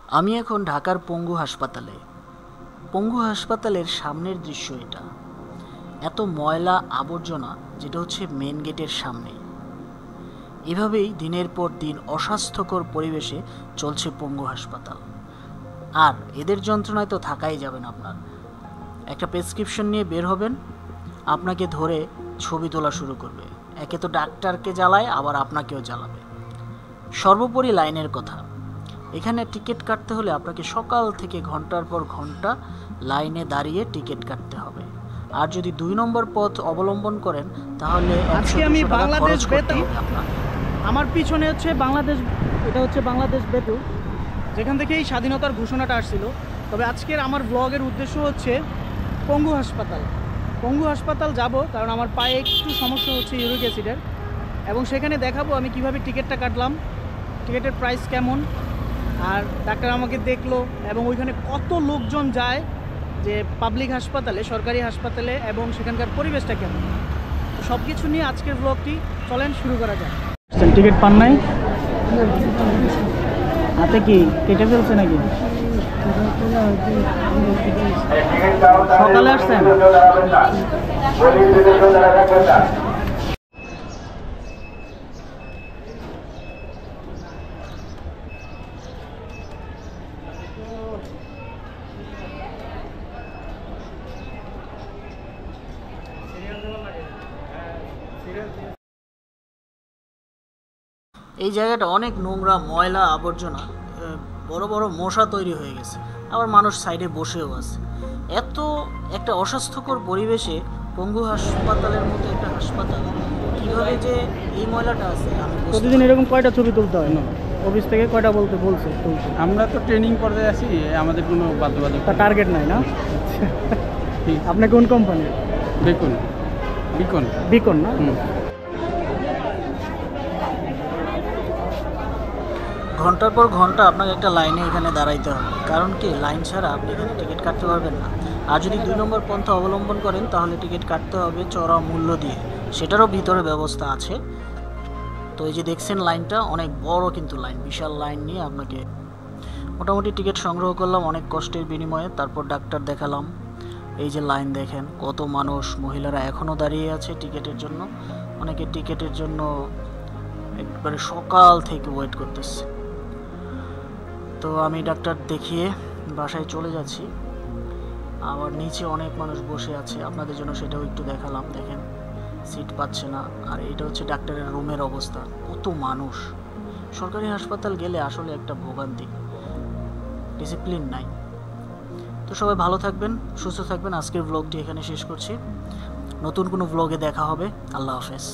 আমি এখন ঢাকার পঙ্গু হাসপাতালে। পঙ্গু হাসপাতালের সামনের দৃশ্য এটা। এত ময়লা আবর্জনা, যেটা হচ্ছে মেন গেটের সামনেই। এভাবেই দিনের পর দিন অস্বাস্থ্যকর পরিবেশে চলছে পঙ্গু হাসপাতাল। আর এদের যন্ত্রণায় তো থাকাই যাবে না। আপনার একটা প্রেসক্রিপশন নিয়ে বের হবেন, আপনাকে ধরে ছবি তোলা শুরু করবে। একে তো ডাক্তারকে জ্বালায়, আবার আপনাকেও জ্বালাবে। সর্বোপরি লাইনের কথা, এখানে টিকিট কাটতে হলে আপনাকে সকাল থেকে ঘন্টার পর ঘন্টা লাইনে দাঁড়িয়ে টিকিট কাটতে হবে। আর যদি 2 নম্বর পথ অবলম্বন করেন তাহলে আজকে আমি বাংলাদেশ বেতু, আমার পিছনে হচ্ছে বাংলাদেশ, এটা হচ্ছে বাংলাদেশ বেতু, যেখান থেকে এই স্বাধীনতার ঘোষণাটা আসছিল। তবে আজকের আমার ব্লগের উদ্দেশ্য হচ্ছে পঙ্গু হাসপাতাল। পঙ্গু হাসপাতাল যাব কারণ আমার পায়ে একটু সমস্যা হচ্ছে ইউরিক অ্যাসিডের, এবং সেখানে দেখাবো আমি কিভাবে টিকিটটা কাটলাম, টিকিটের প্রাইস কেমন, আর ডাক্তার আমাকে দেখলো, এবং ওইখানে কত লোকজন যায় যে পাবলিক হাসপাতালে, সরকারি হাসপাতালে, এবং সেখানকার পরিবেশটা কেমন, সব কিছু নিয়ে আজকের ব্লগটি চলেন শুরু করা যায়। টিকিট পান নাই? হাতে কি কেটে ফেলছে নাকি? সকালে আসছেন? এই জায়গাটা অনেক নোংরা, ময়লা আবর্জনা, বড় বড় মশা তৈরি হয়ে গেছে। আবার মানুষ সাইডে বসেও আছে। এত একটা অস্বাস্থ্যকর পরিবেশে পঙ্গু হাসপাতালের মতো একটা হাসপাতাল কীভাবে যে এই ময়লাটা আছে, আমি প্রতিদিন এরকম কয়টা ছবি তুলতে হয় না? অফিস থেকে কয়টা বলছে তুলতে? আমরা তো ট্রেনিং করতে আছি, আমাদের কোনো বাধ্যবাধকতা টার্গেট নাই না? আপনি কোন কোম্পানি? বিকন। বিকন বিকন না? ঘন্টার পর ঘন্টা আপনাকে একটা লাইনে এখানে দাঁড়াইতে হবে। কারণ কি, লাইন ছাড়া আপনি এখানে টিকিট কাটতে পারবেন না। আর যদি 2 নম্বর পন্থা অবলম্বন করেন তাহলে টিকিট কাটতে হবে চড়া মূল্য দিয়ে, সেটারও ভিতরে ব্যবস্থা আছে। তো এই যে দেখছেন লাইনটা, অনেক বড় কিন্তু লাইন, বিশাল লাইন নিয়ে আপনাকে মোটামুটি টিকিট সংগ্রহ করলাম অনেক কষ্টের বিনিময়ে। তারপর ডাক্তার দেখালাম। এই যে লাইন দেখেন, কত মানুষ, মহিলারা এখনও দাঁড়িয়ে আছে টিকিটের জন্য। অনেকে টিকিটের জন্য একবারে সকাল থেকে ওয়েট করতেছে। তো আমি ডাক্তার দেখিয়ে বাসায় চলে যাচ্ছি। আবার নিচে অনেক মানুষ বসে আছে, আপনাদের জন্য সেটাও একটু দেখালাম। দেখেন সিট পাচ্ছে না। আর এটা হচ্ছে ডাক্তারের রুমের অবস্থা, কত মানুষ। সরকারি হাসপাতাল গেলে আসলে একটা ভোগান্তি, ডিসিপ্লিন নাই। তো সবাই ভালো থাকবেন, সুস্থ থাকবেন। আজকের ব্লগটি এখানে শেষ করছি। নতুন কোনো ব্লগে দেখা হবে। আল্লাহ হাফেজ।